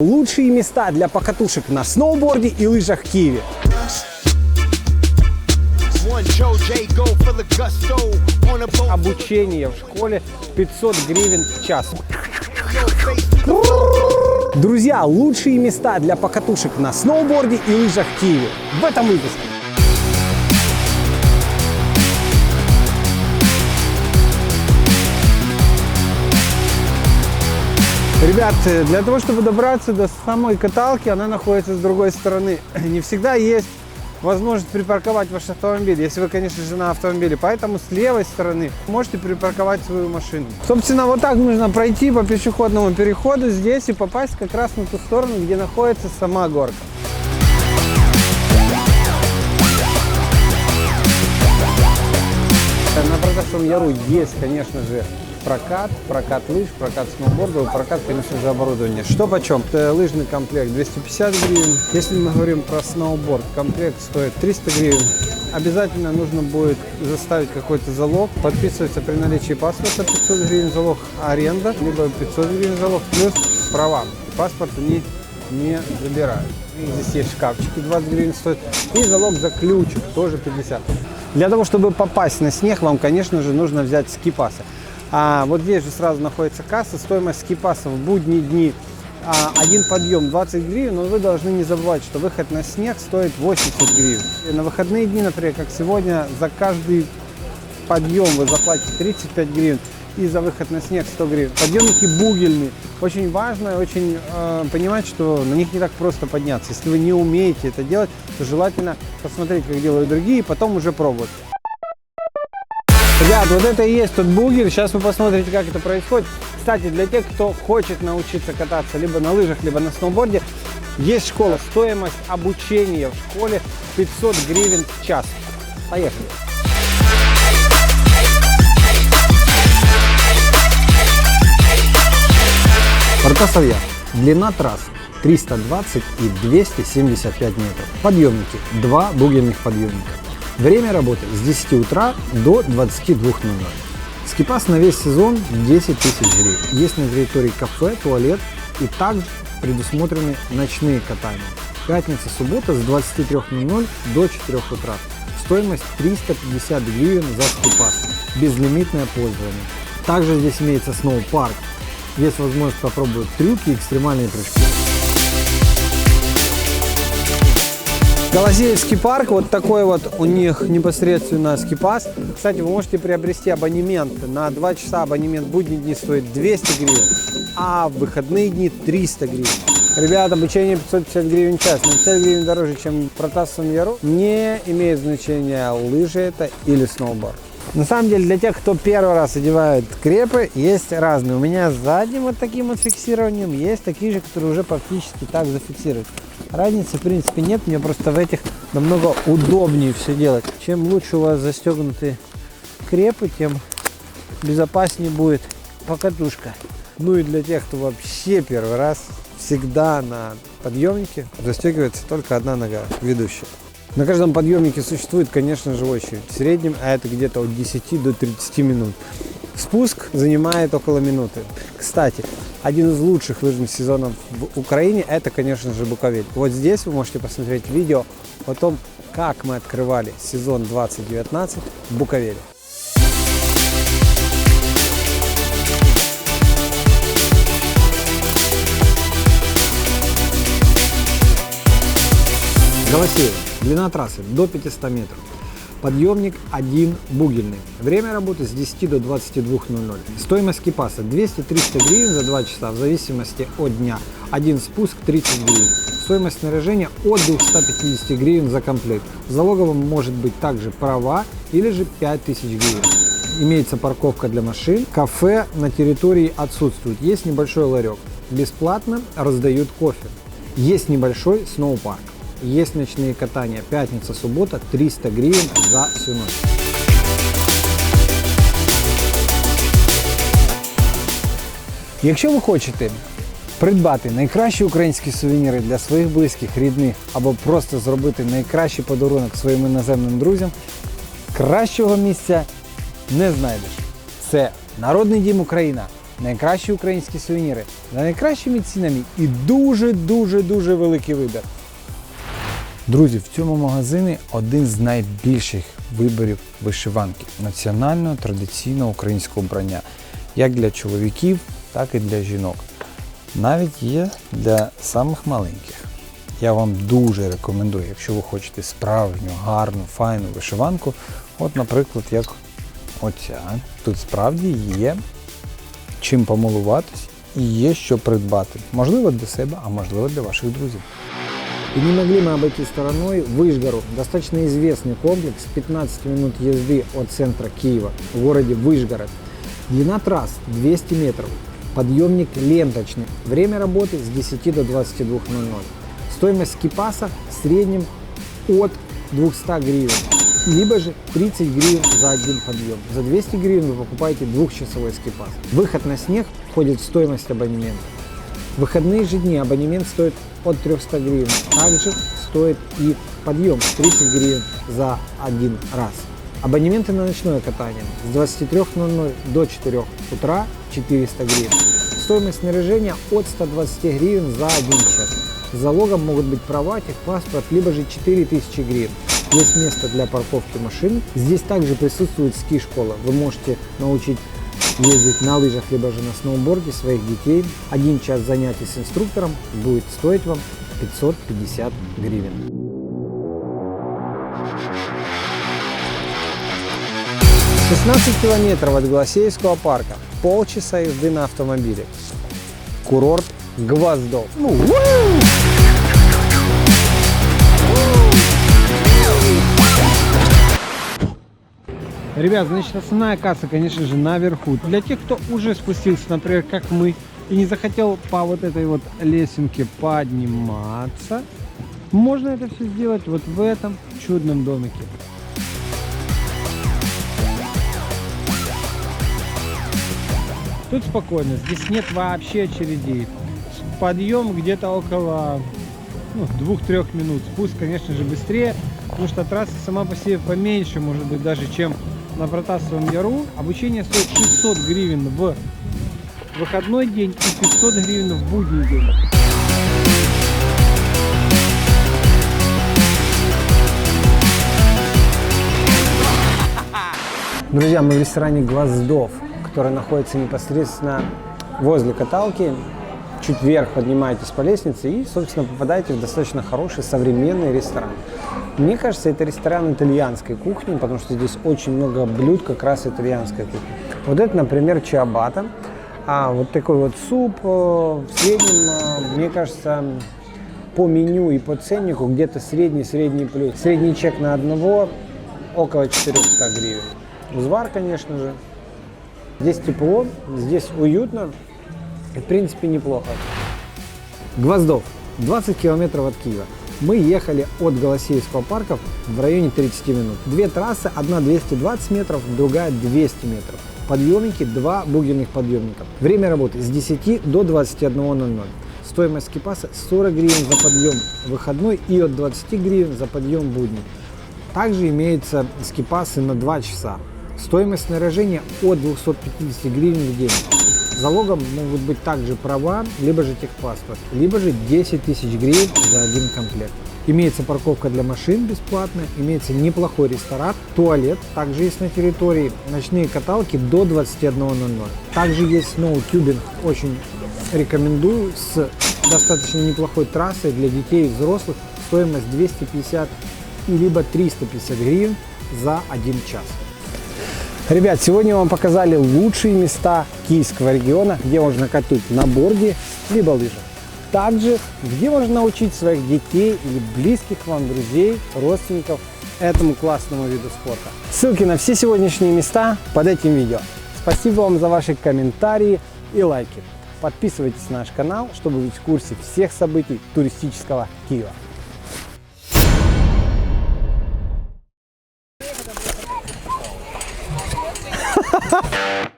Лучшие места для покатушек на сноуборде и лыжах в Киеве. Обучение в школе 500 гривен в час. Друзья, лучшие места для покатушек на сноуборде и лыжах в Киеве в этом выпуске. Ребят, для того, чтобы добраться до самой каталки, она находится с другой стороны. Не всегда есть возможность припарковать ваш автомобиль, если вы, конечно же, на автомобиле. Поэтому с левой стороны можете припарковать свою машину. Собственно, вот так нужно пройти по пешеходному переходу здесь и попасть как раз на ту сторону, где находится сама горка. На Протасовом Яру есть, конечно же, прокат лыж, прокат сноуборда, прокат, конечно же, оборудования. Что почем? Это лыжный комплект 250 гривен. Если мы говорим про сноуборд, комплект стоит 300 гривен. Обязательно нужно будет заставить какой-то залог. Подписывается при наличии паспорта 500 гривен залог, аренда, либо 500 гривен залог, плюс права. Паспорт они не забирают. Здесь есть шкафчики, 20 гривен стоит. И залог за ключик, тоже 50. Для того, чтобы попасть на снег, вам, конечно же, нужно взять скипасы. А вот здесь же сразу находится касса. Стоимость скипаса в будние дни один подъем 20 гривен, но вы должны не забывать, что выход на снег стоит 80 гривен. И на выходные дни, например, как сегодня, за каждый подъем вы заплатите 35 гривен и за выход на снег 100 гривен. Подъемники бугельные. Очень важно очень понимать, что на них не так просто подняться. Если вы не умеете это делать, то желательно посмотреть, как делают другие, и потом уже пробовать. Ребят, вот это и есть тот бугель. Сейчас вы посмотрите, как это происходит. Кстати, для тех, кто хочет научиться кататься либо на лыжах, либо на сноуборде, есть школа. Стоимость обучения в школе 500 гривен в час. Поехали. Протасов Яр. Длина трасс 320 и 275 метров. Подъемники. 2 бугельных подъемника. Время работы с 10 утра до 22:00. Скипас на весь сезон 10 тысяч гривен. Есть на территории кафе, туалет и также предусмотрены ночные катания. Пятница, суббота с 23:00 до 4 утра. Стоимость 350 гривен за скипас. Безлимитное пользование. Также здесь имеется сноу-парк. Есть возможность попробовать трюки и экстремальные прыжки. Голосеевский парк, вот такой вот у них непосредственно скипас. Кстати, вы можете приобрести абонемент. На 2 часа абонемент в будние дни стоит 200 гривен, а в выходные дни 300 гривен. Ребята, обучение 550 гривен в час. На 50 гривен дороже, чем в Протасовом Яру. Не имеет значения, лыжи это или сноуборд. На самом деле, для тех, кто первый раз одевает крепы, есть разные. У меня с задним вот таким вот фиксированием, есть такие же, которые уже практически так зафиксируют. Разницы, в принципе, нет, мне просто в этих намного удобнее все делать. Чем лучше у вас застегнуты крепы, тем безопаснее будет покатушка. Ну и для тех, кто вообще первый раз, всегда на подъемнике застегивается только одна нога, ведущая. На каждом подъемнике существует, конечно же, очередь. В среднем это где-то от 10 до 30 минут. Спуск занимает около минуты. Кстати, один из лучших лыжных сезонов в Украине – это, конечно же, Буковель. Вот здесь вы можете посмотреть видео о том, как мы открывали сезон 2019 в Буковеле. Голосеево. Длина трассы до 500 метров. Подъемник один бугельный. Время работы с 10 до 22:00. Стоимость скипаса 200-300 гривен за 2 часа в зависимости от дня. Один спуск 30 гривен. Стоимость снаряжения от 250 гривен за комплект. Залоговым может быть также права или же 5000 гривен. Имеется парковка для машин. Кафе на территории отсутствует. Есть небольшой ларек. Бесплатно раздают кофе. Есть небольшой сноу-парк. Есть ночные катания. Пятница, суббота 300 гривен за всю ночь. Якщо ви хочете придбати найкращі українські сувеніри для своїх близьких, рідних або просто зробити найкращий подарунок своїм іноземним друзям, кращого місця не знайдеш. Це Народний дім Україна, найкращі українські сувеніри за найкращими цінами і дуже великий вибір. Друзі, в цьому магазині один з найбільших виборів вишиванки національного традиційного українського вбрання, як для чоловіків, так і для жінок. Навіть є для самих маленьких. Я вам дуже рекомендую, якщо ви хочете справжню, гарну, файну вишиванку, от, наприклад, як оця. Тут справді є чим помилуватись і є що придбати. Можливо для себе, а можливо для ваших друзів. И не могли мы обойти стороной Выжгород, достаточно известный комплекс, 15 минут езды от центра Киева, в городе Выжгород. Длина трасс 200 метров, подъемник ленточный, время работы с 10 до 22:00. Стоимость скипаса в среднем от 200 гривен, либо же 30 гривен за один подъем. За 200 гривен вы покупаете двухчасовой скипас. Выход на снег входит в стоимость абонемента. В выходные же дни абонемент стоит от 300 гривен. Также стоит и подъем 30 гривен за один раз. Абонементы на ночное катание с 23:00 до 4 утра 400 гривен. Стоимость снаряжения от 120 гривен за 1 час. С залогом могут быть права, техпаспорт, либо же 4000 гривен. Есть место для парковки машин. Здесь также присутствует ски-школа. Вы можете научить ездить на лыжах, либо же на сноуборде своих детей. 1 час занятий с инструктором будет стоить вам 550 гривен. — 16 километров от Голосеевского парка, полчаса езды на автомобиле. Курорт Гвоздов. Ребят, значит, основная касса, конечно же, наверху. Для тех, кто уже спустился, например, как мы, и не захотел по вот этой вот лесенке подниматься, можно это все сделать вот в этом чудном домике. Тут спокойно, здесь нет вообще очередей. Подъем где-то около 2-3 минут. Спуск, конечно же, быстрее, потому что трасса сама по себе поменьше, может быть, даже чем на Протасовом Яру. Обучение стоит 600 гривен в выходной день и 500 гривен в будний день. Друзья, мы в ресторане «Гвоздов», который находится непосредственно возле каталки. Чуть вверх поднимаетесь по лестнице и, собственно, попадаете в достаточно хороший современный ресторан. Мне кажется, это ресторан итальянской кухни, потому что здесь очень много блюд как раз итальянской кухни. Вот это, например, чиабатта. А вот такой вот суп в среднем, мне кажется, по меню и по ценнику где-то средний плюс. Средний чек на одного около 400 гривен. Узвар, конечно же. Здесь тепло, здесь уютно. И, в принципе, неплохо. Гвоздов. 20 километров от Киева. Мы ехали от Голосеевского парка в районе 30 минут. Две трассы, одна 220 метров, другая 200 метров. Подъемники, 2 бугерных подъемника. Время работы с 10 до 21:00. Стоимость скипаса 40 гривен за подъем выходной и от 20 гривен за подъем будний. Также имеются скипасы на 2 часа. Стоимость снаряжения от 250 гривен в день. Залогом могут быть также права, либо же техпаспорт, либо же 10 тысяч гривен за один комплект. Имеется парковка для машин бесплатная, имеется неплохой ресторан, туалет также есть на территории, ночные каталки до 21:00. Также есть сноутюбинг, очень рекомендую, с достаточно неплохой трассой для детей и взрослых, стоимость 250 и либо 350 гривен за 1 час. Ребят, сегодня вам показали лучшие места Киевского региона, где можно катать на борде, либо лыжах. Также, где можно научить своих детей или близких вам друзей, родственников этому классному виду спорта. Ссылки на все сегодняшние места под этим видео. Спасибо вам за ваши комментарии и лайки. Подписывайтесь на наш канал, чтобы быть в курсе всех событий туристического Киева. Ha ha!